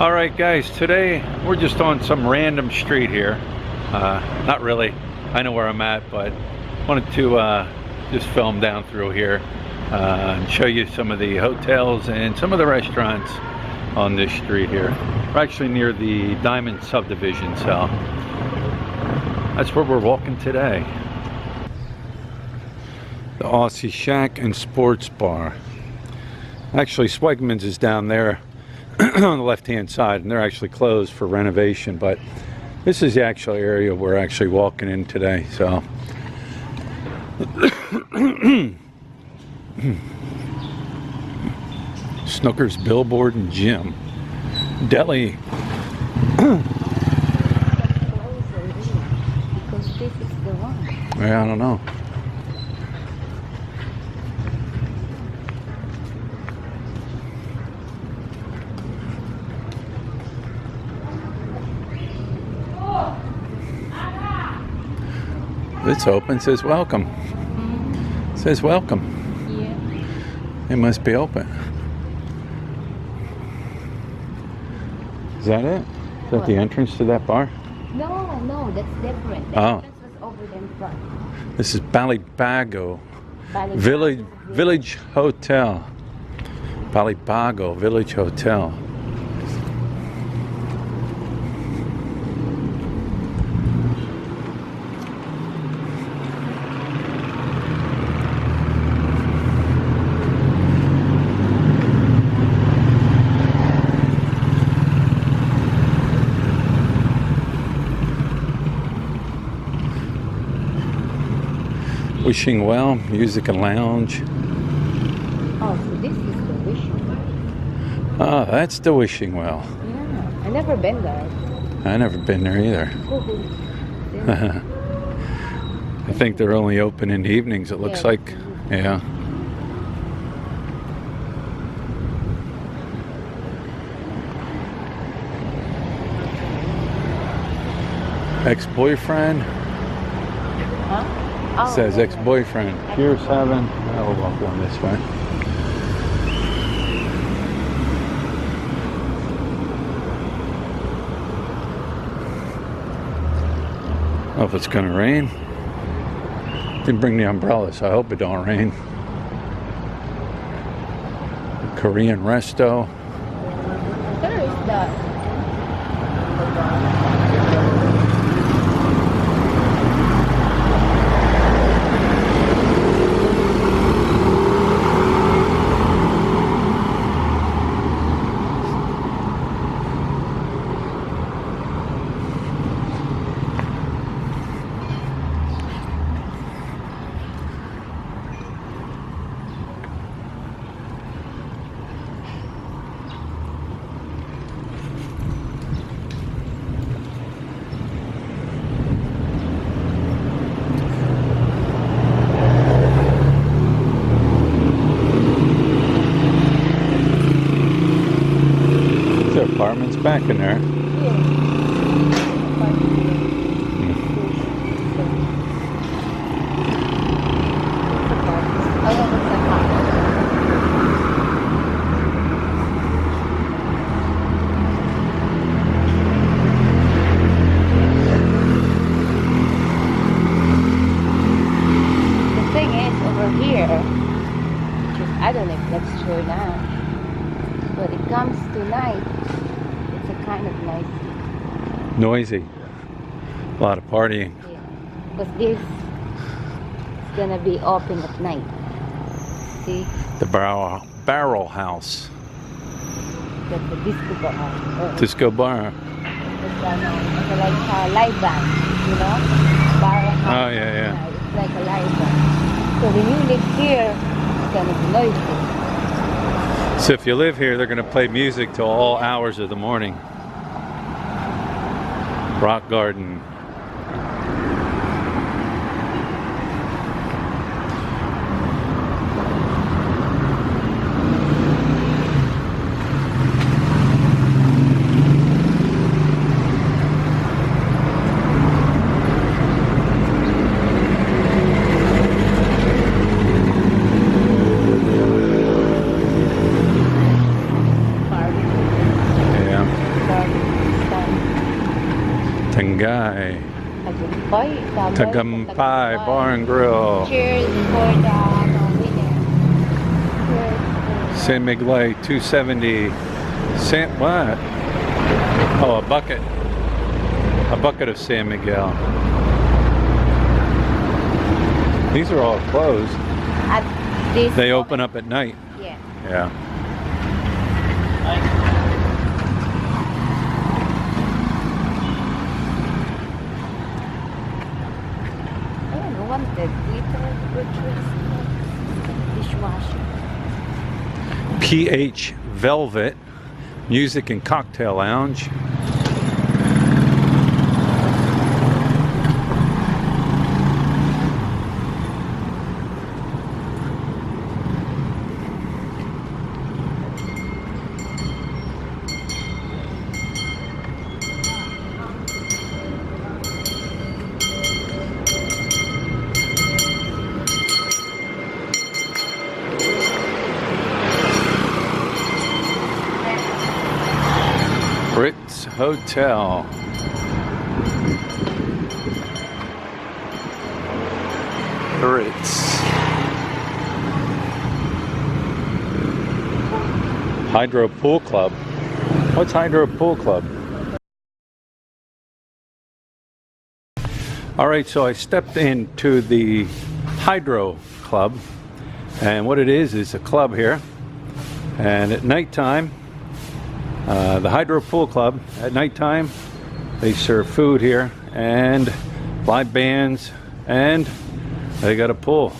Alright guys, today we're just on some random street here. Not really, I know where I'm at, but wanted to just film down through here and show you some of the hotels and some of the restaurants on this street here. We're actually near the Diamond subdivision, so that's where we're walking today. The Aussie Shack and Sports Bar. Actually, Swegman's is down there on the left hand side, and they're actually closed for renovation, but this is the actual area we're actually walking in today. So Snooker's Billboard and Gym Deli. Because this is the one. Yeah, I don't know. It's open, says welcome. Says welcome. Yeah. It must be open. Is that it? Is that the entrance to that bar? No, that's different. The entrance was over there in front. This is Balibago Balibago Village Hotel. Balibago Village Hotel. Wishing Well Music and Lounge. Oh, so this is the Wishing Well. Oh, that's the Wishing Well. Yeah, I never been there. I never been there either. Yeah. I think they're only open in the evenings, it looks like. Yeah. Ex-boyfriend. Huh? Oh, Says yeah. ex-boyfriend. Pier 7. We'll walk down this way. Oh, if it's gonna rain. Didn't bring the umbrella, so I hope it don't rain. Korean resto. There is that. Apartments back in there. The thing is, over here, I don't know if that's true now, but it comes to night. Kind of nice. Noisy. A lot of partying. Yeah. Because this is gonna be open at night. See? The Barrel House. That's the disco bar. Disco bar. It's like a live band, you know? Barrel House. Oh, yeah. It's like a live band. So when you live here, it's gonna be noisy. So if you live here, they're going to play music till all hours of the morning. Rock Garden. Yeah. Tangay. Tagumpay. Tagumpay Bar and Grill. Cheers for the winner. Cheers. San Miguel 270. What? Oh, a bucket. A bucket of San Miguel. These are all closed. At this They moment. open up at night. Yeah. Yeah. I don't know, wanted Twitter, dishwasher. PH Velvet Music and Cocktail Lounge. Ritz Hotel. The Ritz. Hydro Pool Club. What's Hydro Pool Club? Alright, so I stepped into the Hydro Club, and what it is a club here, and at nighttime, the Hydro Pool Club, at nighttime, they serve food here and live bands, and they got a pool.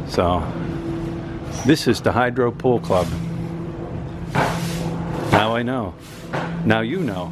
So this is the Hydro Pool Club. Now I know. Now you know.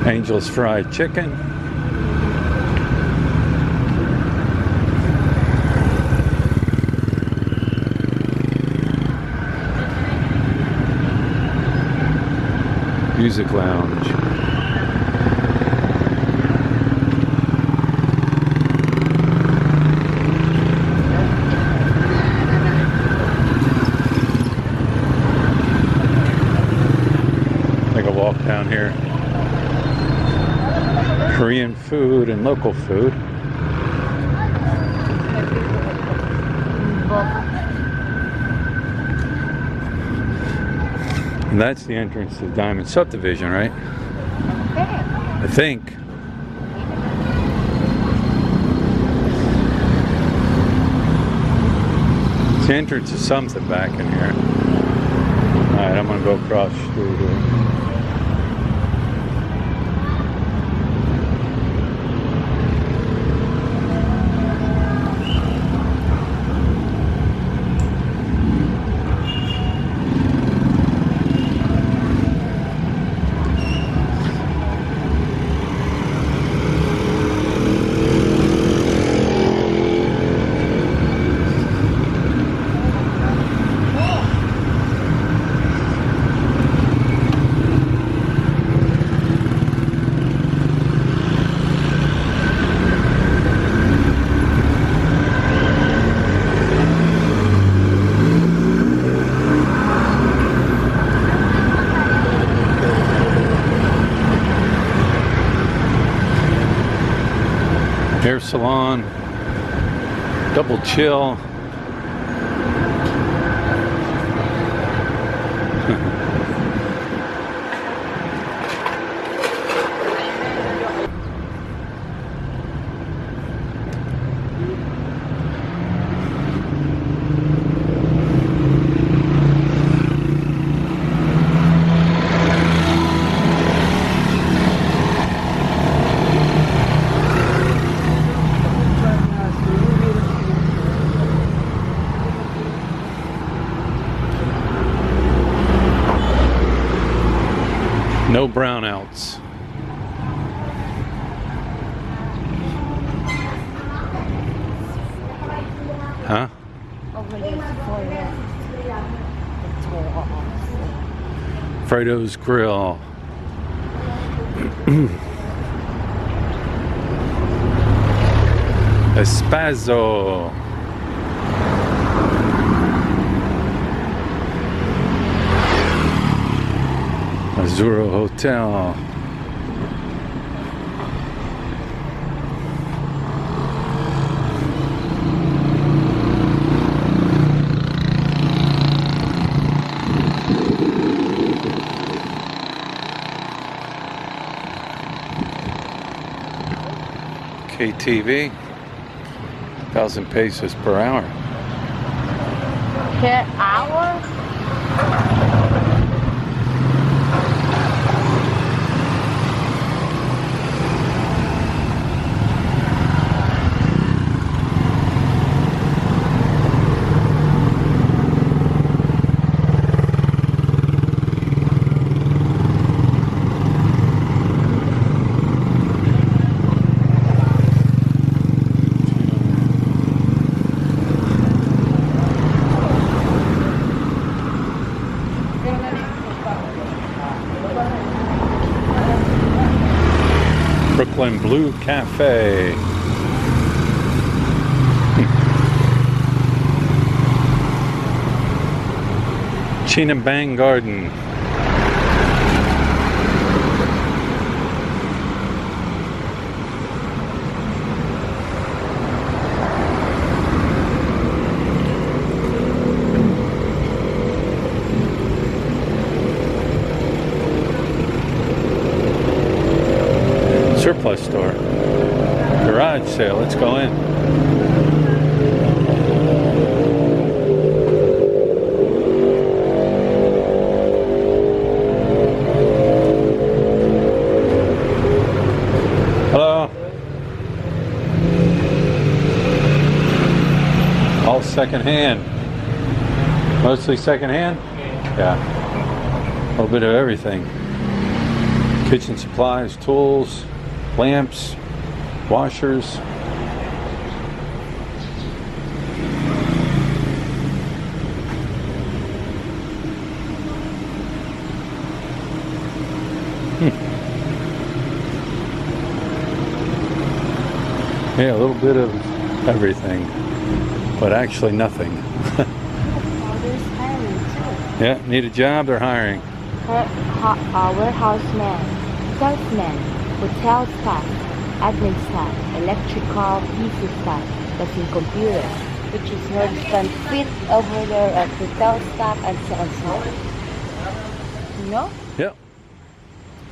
Angel's Fried Chicken. Music Lounge. Take a walk down here. Korean food and local food. And that's the entrance to the Diamond Subdivision, right? Okay. I think. It's the entrance to something back in here. Alright, I'm gonna go across the street here. Hair salon, double chill. No brownouts. Huh? Over there for Fredo's Grill. Espazzo. Azzurro Hotel. KTV, 1,000 pesos per hour. Per hour? Brooklyn Blue Cafe. Chinabang Garden. Surplus store. Garage sale. Let's go in. Hello. All secondhand. Mostly secondhand? Yeah. A little bit of everything. Kitchen supplies, tools, lamps, washers. Yeah, a little bit of everything, but actually nothing. There's hiring too. Yeah, need a job, they're hiring. Warehouse man, salesman, hotel staff, admin staff, electrical PC staff, that's in computer, which is her husband fit over there at hotel staff and salesman. You know? Yep.